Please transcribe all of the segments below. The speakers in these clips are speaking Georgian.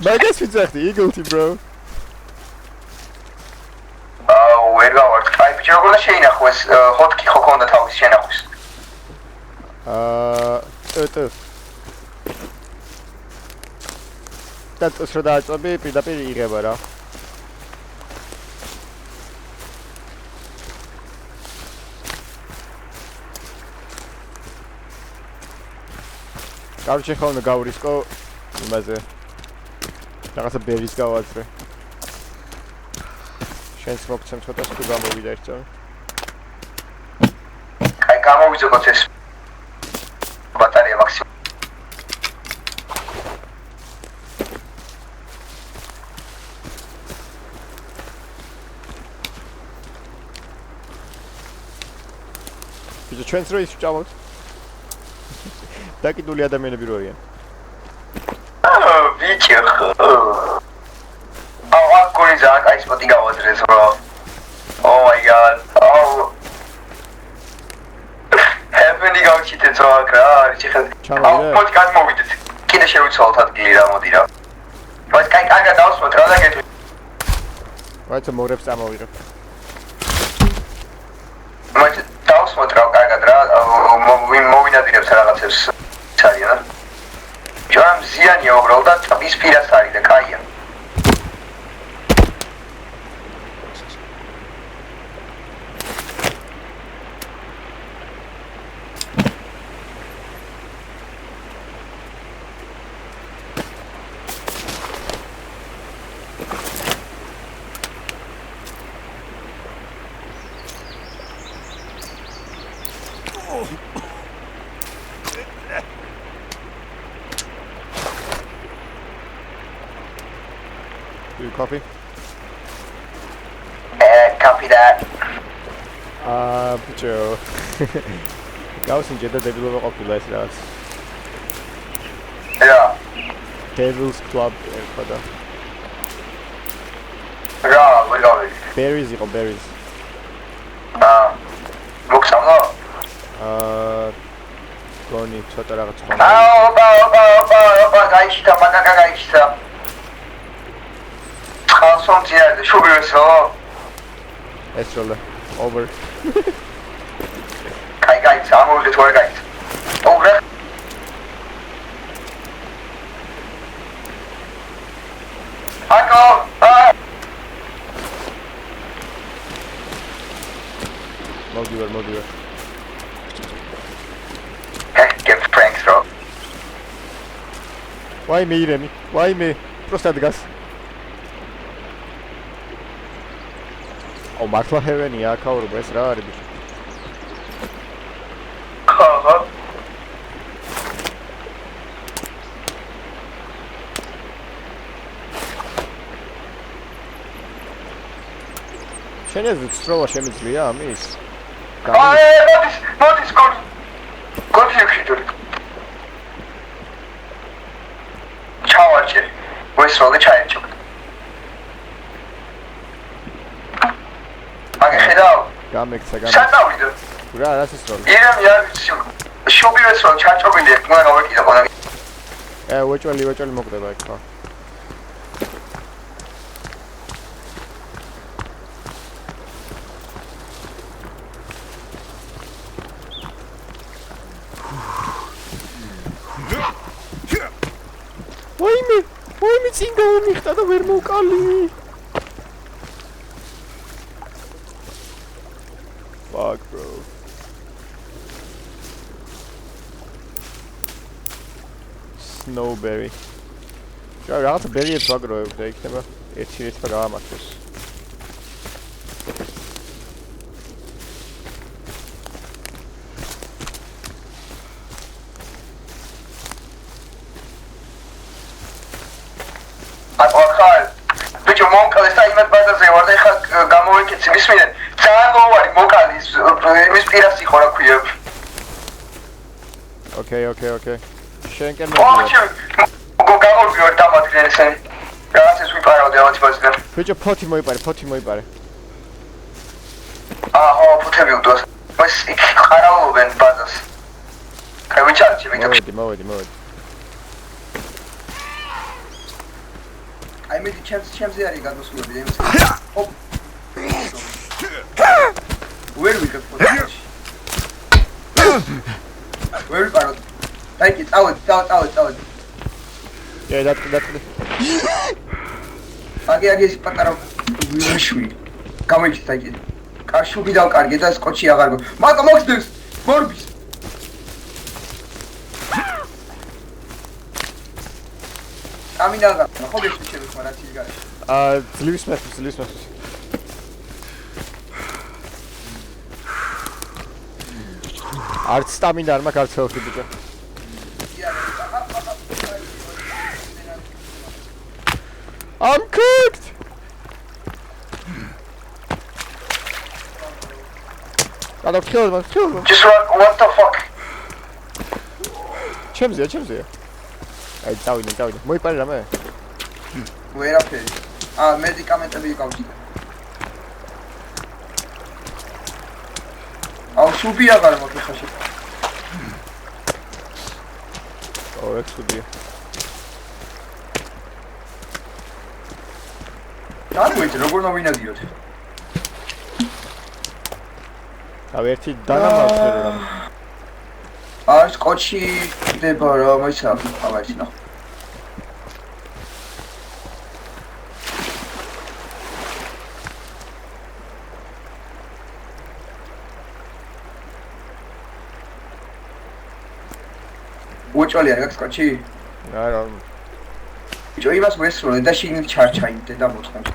მაგას ვიძახდი, იგლთი, bro. ვერ გავართ. აი, ბიჭო, როგორ შეინახოს? ჰოტკი ხო ქონდა თავის შენახოს. დაწოს რა დააწები, პირდაპირ იღება რა. Короче, ხოლმე გავრისკო იმაზე. რაღაცა ბერის გავაძრე. შენს მოგცემ ცოტა თუ გამოვიდა ერთად. აი, გამოვიძოთ ეს ბატარეა მაქსიმუმ. ბიჭო, ჩვენს რო ის ვჭამოთ. დაკიდული ადამიანები რო არიან. ბიჭო. აქ გორიზა, აი სპოტი გავაძრეს რა. Oh my god. Heaven-ი გავჩიტეთ რა აქ რა არის ხელ. მოდი გადმოვიდეთ. კიდე შევიცვალოთ ადგილი რა მოდი რა. բայց კაი დავსვათ რა და გეტყვი. ვაიცა მორებს წამოვიღებ. բայց დავსვათ რა კარგად რა მოვინადირებს რაღაცებს ძალიან. ჯამ ზიანია უბრალოდ ტბის პირას არის და კაია. Coffee? Copy that. Bro. გავსინჯე და დებილობა ყოფილა ეს რაღაც. Yeah. Devil's Club ერქვა და. რა, ვიღავი. Berries იყო, berries. მოგსამლო? გონი ცოტა რაღაც ხომ. ოპა, გაიშთა, მაგაკა გაიშთა. ხალხონია და შუბიოსო. ეს როლა, over. კაი, სამოვიდეთ ვარ კაი. ოღრა. აკო, მოვიდივარ. Get pranks, bro. Why me, Remy? Why me? Просто დგას. ო მართლა ჰევენია აქაურობა ეს რა არის ბიჭო? ხა. შენ ეს ცროლა შემიძლია ამის? მოდის კონფიუქშიტური. ჩავარჩე. ვესროლე ჩაერჩო. გამექცა. შატავიდო. რა ის როლი? ირემი არის შუბიოს რო ჩაჭობილია, უნდა გავაკიდო ყველა. ვეჭველი მოკდება იქ ხო? ვაიმე წინ გამიხდა და ვერ მოვკალი. Fuck, bro. Snowberry. რა რაღაცა ბერიებს ვაგროვებ და იქნება ერთი რიცხვი გავამართლოს. ბიჭო მომკალეს და იმად ბადაზე ვარ და ეხლა გამოვიკეცი მისმინე ძალიან ლოვარი მოკალის იმის პირას იყო რა ქვია. Okay. შენ კენ გამოვიარ დამადგენ ესენი. რაღაცას ვიპარავდი ამათ ბაზიდან. ბიჭო ფოთი მოიპარე. აჰო, ფოთები უდოს. მას იქ ხარავობენ ბაზას. კაი ვიჩარჩი ვიდეო. მოვედი. აი მე ჩემზე არის გადმოსულები და იმას ოპ Where we go for this? Where we go? Thank you. Out. Yeah, that's Agi პატარა ვიშვი. გამოიჩით აი. კარშუბი დავკარგე და სკოჩი აღარ გო. მაგა მოხდეს. მორბის. ამინაღა. ხო გეშჩები ხარ აცი გარეშე. ძლივს მას. არც სტამინა არ მაქვს არც ხალხი ბიჭო. I'm cooked. I'll kill him. Just run. What the fuck? ჩემზეა. აი წავიდე. მოიპარე რამე? ვერაფერი. მედიკამენტები გიყავს. აუ სუბი აღარ მაქვს ხაში. ეგ სუბია. დაგვიჭი როგორ ნოვინადიოთ. ავი ერთი დანამავთ რომ. სკოჩი ხდება რა, მოიცა, აღარ ისნა. უჭოლი არ გაქვს სკოჩი? არა. ბიჭო, იმას ვესროლე და შიგნით ჩარჩაიდე და მოწყობ.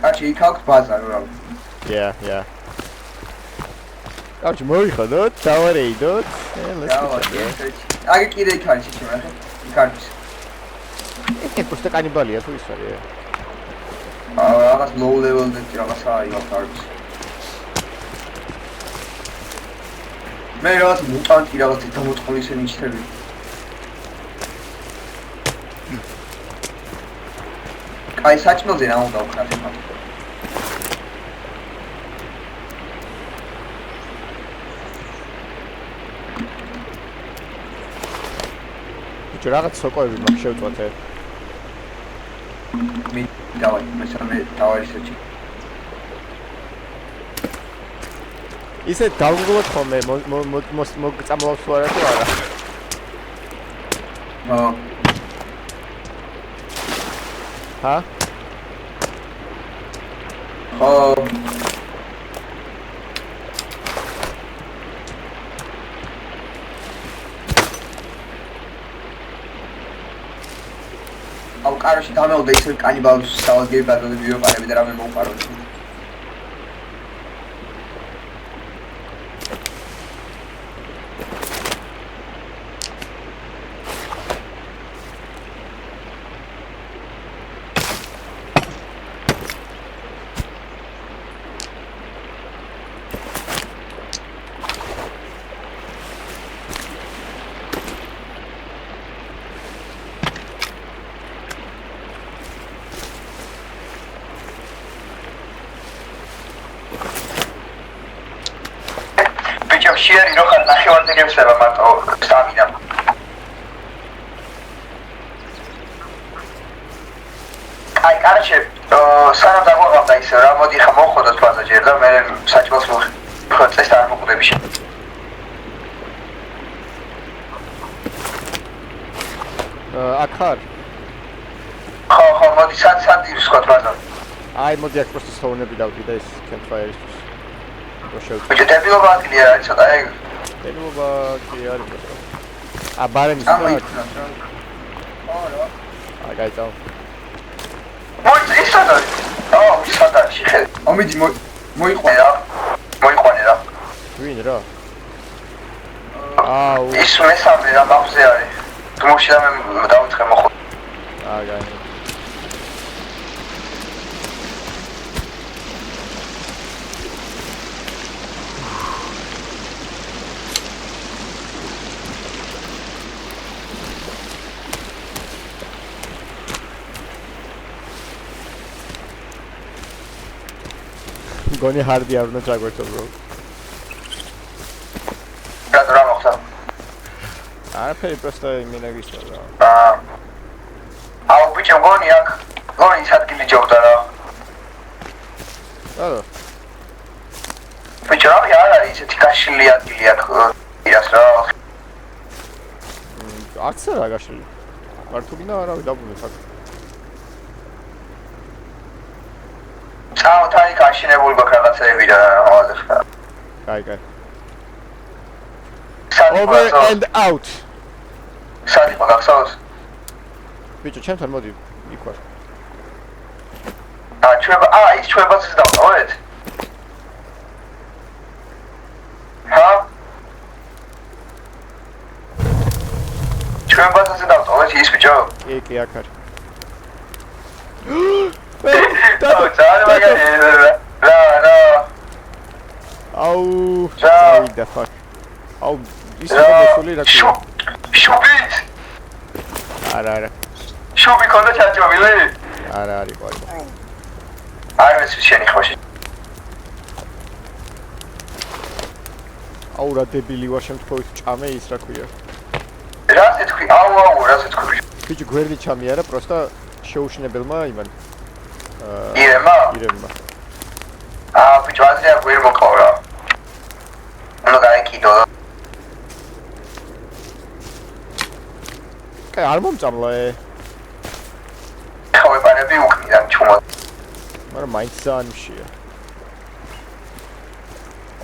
კაჩი იქაქვთ ბაზარი რა. Yeah. კაჩი მოიხადოთ, დავარეიდოთ. აგი კიდე იქ არის ისე რა. იქ არის. просто კანიბალია თუ ის არის. რაღაც low level და რაღაცა იქ არის. მე რაღაც მუტანტი რაღაც დამოწყული ისე მიჩნდები. აი საჭმელზე რა უნდა ვქნათ ახლა? ბიჭო რაღაც სოკოები მაქვს შევწვათ ერთ. დავაი, მესამე დავაისეჭი. ისე დავგულოთ ხოლმე მოგწამლავს თუ არა თუ არა. ჰა? აუ კაროში დამეულდა ისე კანიბალს სავაგები ბატონები ვიყარები და რამე მოუყაროთ. შიარი რო ხარ ნახევარზე გევსება მარტო სტამინა. აი კარჩე სანამ დაგვაღავდა ისე რა მოდი ხა მოხოდოთ ბაზა ჯერ და მე საჭმელს მოხდეს არ მოკვდები შე. აქ ხარ? ხო მოდი სად ირსხოთ ბაზა. აი მოდი აქ просто სოუნები დავდი და ის campfire-ისთვის. ბიჭო დებილობა ადგილია რა ცოტა ეგ. დებილობა კი არის просто. ბარემის ხარ? ხო რა. გაიწავ. მოიცა ისადა. ისადა შეხე. ამიდი მოიყვანე რა. ვინ რა? ის მესამე რა მახზე არის. თუ მოშიდა მე დავიწყე მოხო. გაი. გონი ჰარდი არ უნდა ჩაგვერთო ბრო. რა მოხდა? არაფერი просто იმენა გისვა რა. აუ ბიჭო გონი აქ გონი ის ადგილი ჯობდა რა. რა? ბიჭო რა არის ისეთი გაშლილი ადგილი აქ ირას რა. აქცია რა გაშლილი. მართულინა არავი დაბრუნეთ აქ. წავთ აი გაშინებული გვაქვს რაღაცეები და ამაზე ხარ. კაი. Over and out. სადი მაგახსოვს? ბიჭო, ჩემთან მოდი, იქ ვარ. ის ჩვენბაც დავწოვეთ? ჰა? ჩვენბაც დავწოვეთ ის ბიჭო? კი, აქ არის. რა. აუ, what the fuck. აუ, ის მოსული რა ქვია? შუბით. არა. შუბი ქონდა ჩაჭობილი? არა არის ყოლი. არ მესმის შენი ხოში. აუ რა დებილი ვარ შემთხვევით ჭამე ის რა ქვია. რაზე თქვი? აუ, რაზე თქვი? ბიჭო, გვერდი ჩამიარა, პროსტა შეუშინებელმა იმან. ირემმა? ბიჭო, აზრია გვერ მოკავ. უნდა გაიქიდო. კაი, არ მომწამლა ხავებანები უკნიდან ჩუმად. მაგრამ მაინც ანშია.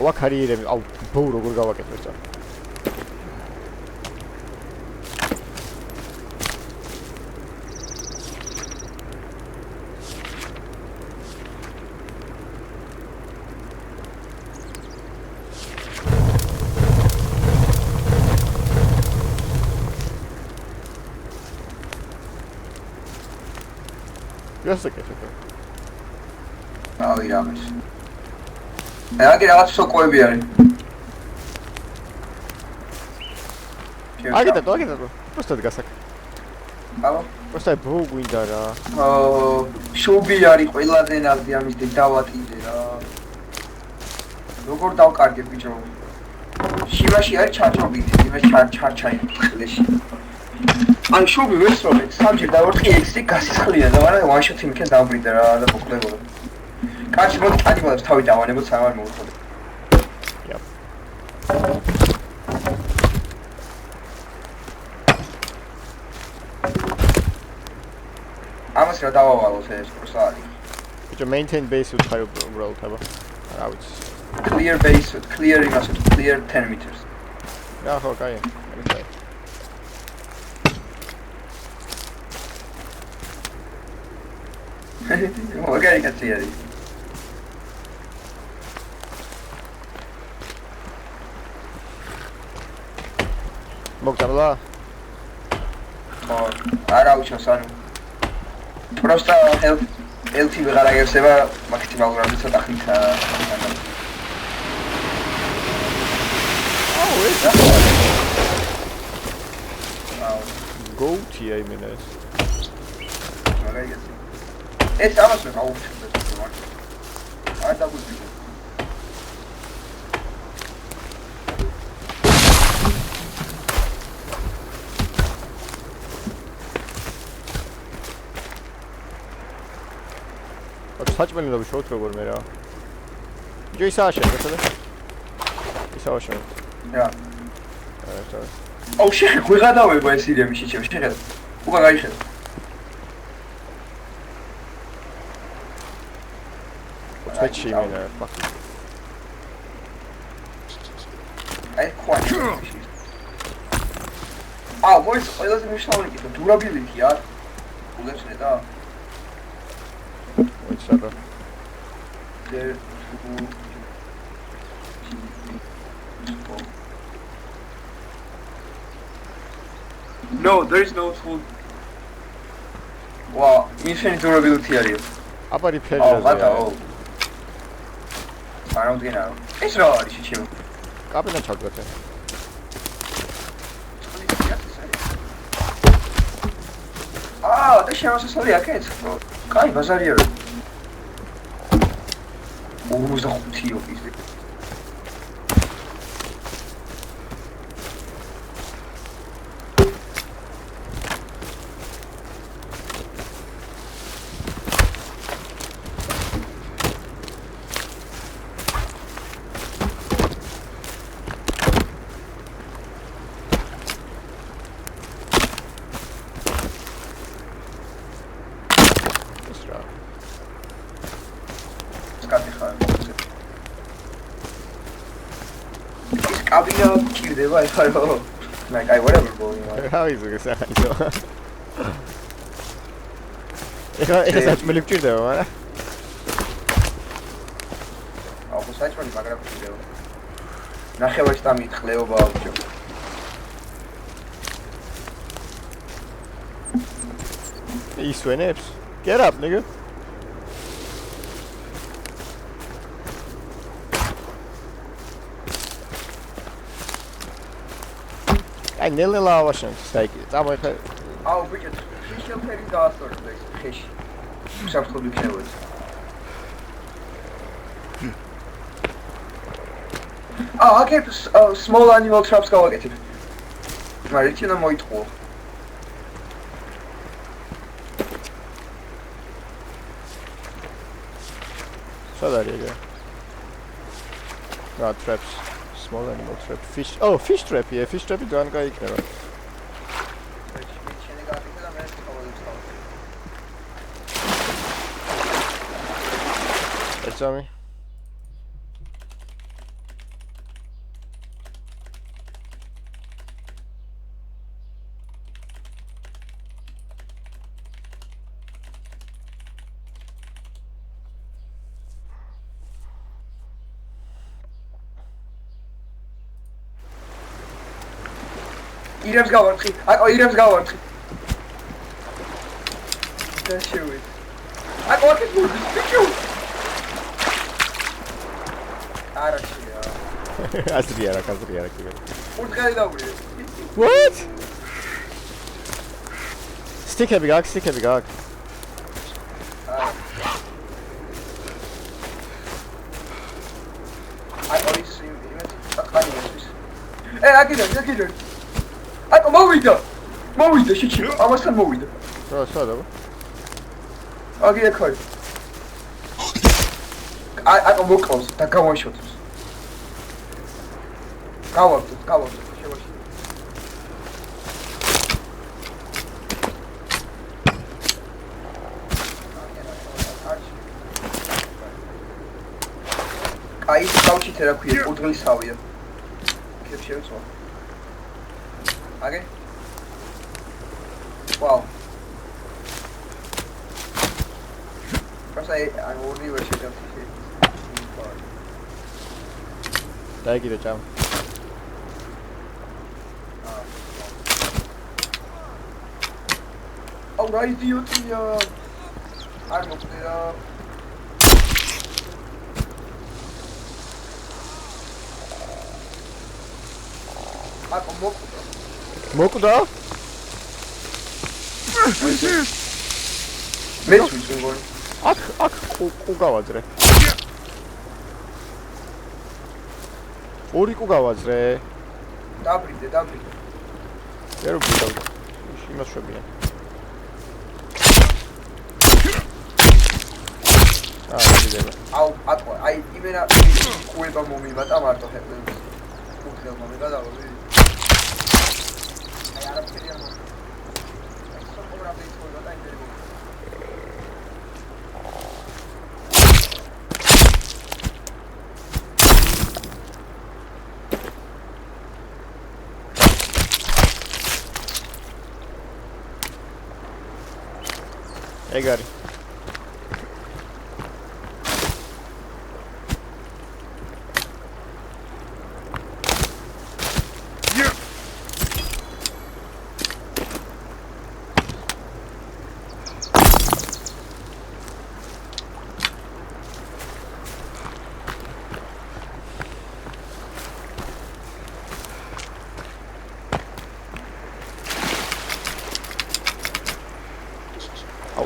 აუ კარიერები, აუ ბოუ როგორ გავაკეთე წა. გასაკეთე. ავი რამეს. აგი რაღაც სოკოები არის. აგიტო. просто გასაკ. აბა. просто ბოუ გვინდა რა. შუბი არის ყველაზე ნაზი ამის დავატინე რა. როგორ დავკარგე ბიჭო? შიმაში არის ჩარჩობითი, იმას ჩარჩაი ხლეში. ან შუბი ვესროლე, სამჯერ დავარტყი ექსი გასისხლია და მაგრამ one shot იმქენ დავბრიდა რა და მოხდებოდა. კაცი მოდი კადიმოდებს თავი დავანებოთ სამ არ მოვხდები. Yep. ამას რა დავავალოთ ეს პროსალი. ბიჭო, maintain base with high roll თაბა. რა ვიცი. Clear base with clear იმას with clear 10 meters. რა ხო, კაი. მაგარი კაცი არის. მოგწამლა? არა უჩვენს ანუ. просто LT ვეღარ აგერსება მაქსიმალურად ცოტა ხნით. Go-T I mean es. მაგარი კაცი. ეს ამას მე გავუჩნდეს მაგ. არ დაგუჩნდა. საჭმელი და შოთ როგორ მე რა. ჯო ისაა შეხედე. ისაა შეხედე. რა. არა. აუ შეგვიღადავება ეს იდეები შეჭე შეხედე. უკან გაიხედე. Switch me there. Fuck. აი ყვანი. აუ მოიც ყველაზე მნიშვნელოვანი კიდე durability-ა. უგეცნე და What's up? There. No, there is no tool. Wow, infinite durability are you? აბა რეფერი Oh, რა. არ უნდა ეს რა არის შეჩემ? კაპიტა ჩავდგეთე. და შემოსასწავლი აქეთ. კაი, ბაზარია რა. 45 ოპიზი. კაბინა გჭირდება ეხლა რომ like I whatever going on. How is it going? ეხლა საჭმელი გჭირდება, მაგრამ აუ საჭმელი მაგრამ გჭირდება. ნახევარს დამიტყლეობა აუჯო. ისვენებს? Get up, nigga. აი ნელა ვაშენ საიკი წამოიხე აუ ბიჭო შეიძლება დაასწორდეს ეს ხეში საფრთხე იქნებოდა აკეთებ small animal traps გავაკეთებ მაგრამ ერთი უნდა მოიტყუო სად არის ეგ რა traps small animal trap fish oh fish trap yeah fish trap ძალიან კაი იქნება ეცამი ირემს გავართხი. აკო ირემს გავართხი. და შევიდე. აკო აკეთ გული. ბიჭო. არაშია. ასრია რა კიდე. ურთხელი დავრიე. What? Stick-ები გაქვს. აკო ის იმეთი აყანიებს. აკიდე. აკო მოვიდა შეჭი ამასთან მოვიდა რა სადაა აგია ხარ აკო მოკლავს და გავაშოთს გავავთ შევაში აი გავჩით რა ქვია უდღლისავია ქებ შევწვა Okay. Wow. First I only wish I jumped here. Thank you, Jam. Alright, idiot. I'm up there. I'm მოკვდა? მე ვისვენ. აქ კუ გავაძრე. ორი კუ გავაძრე. დაბრიდე. ვერ ვფიქრობ. იმას შვებია. ვიდება. აკო, აი იმენა კუება მომივატა მარტო ხეთლებს. კუხელმა მე გადავდი. ეგ არის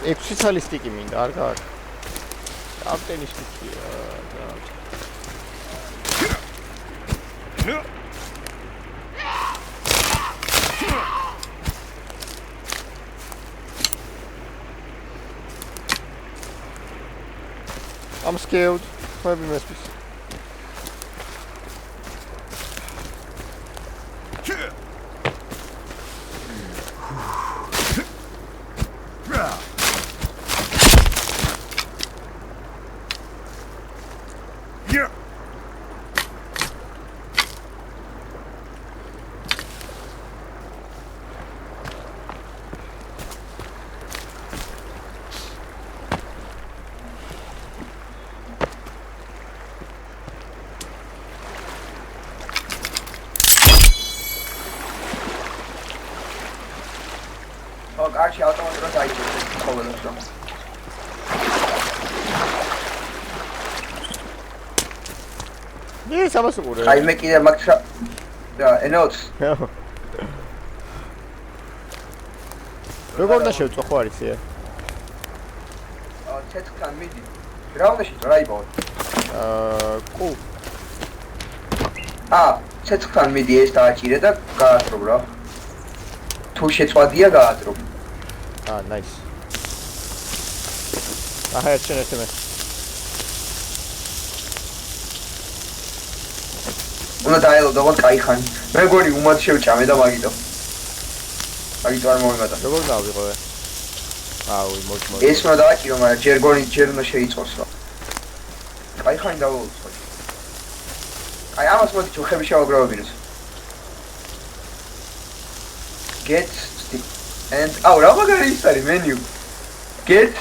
ექვსი ცალი სტიკი მინდა, არ გაქვს. კაპტენი სტიკია, I'm scared. Maybe messes. მაგ არჩი ავტომატურად დაიჭირებს ყოველას რომ. ნი სამას უყურე. აი მე კიდე მაგ და ენოც. როგორ უნდა შევწო ხო არის ე? ცეცხლთან მიდი. რა უნდა შეწო რა იბაო? კუ. ცეცხლთან მიდი ეს დააჭირე და გააძრობ რა. თუ შეწვადია გააძრობ. Nice. აჰა შეიძლება მე. უნდა დაელოდო ვარ კაი ხანი. მე გონი უმად შევჭამე და მაგიტო. მაგიტო არ მომიმატა. როგორ დავიღო? აუ მოწ. ეს უნდა დააჭირო, მაგრამ ჯერ გონი ჯერ უნდა შეიწოს რა. კაი ხანი დავულოცო. აი ამას მოდი ჩუხები შევაგროვებინოს. Get stick and რა მაგარი ის არის menu. Get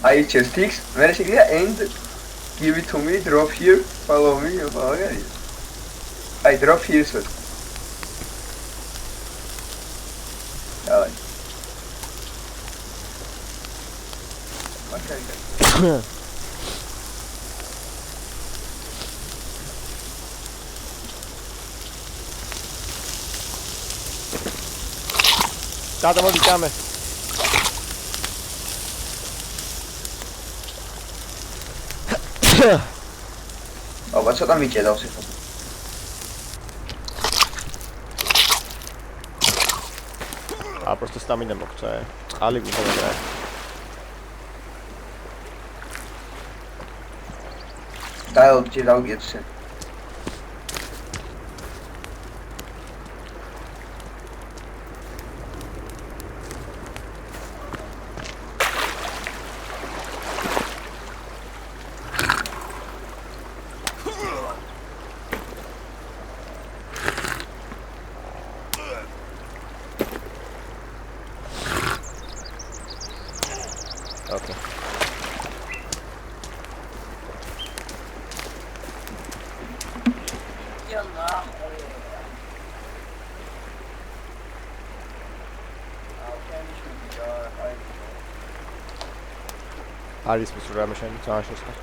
I choose sticks, მე შეგვიძლია and give it to me, drop here, follow me, მაგარი. I drop here so. Давай. Макай. Tata moდი წამე. აბა ცოტა მიჭედავს ეხლა. просто სტამინა მოგწა. წყალი გვინდა რა. დაელჭი დავგეცე. Okay. არის მის რამე შენ წაშესხა.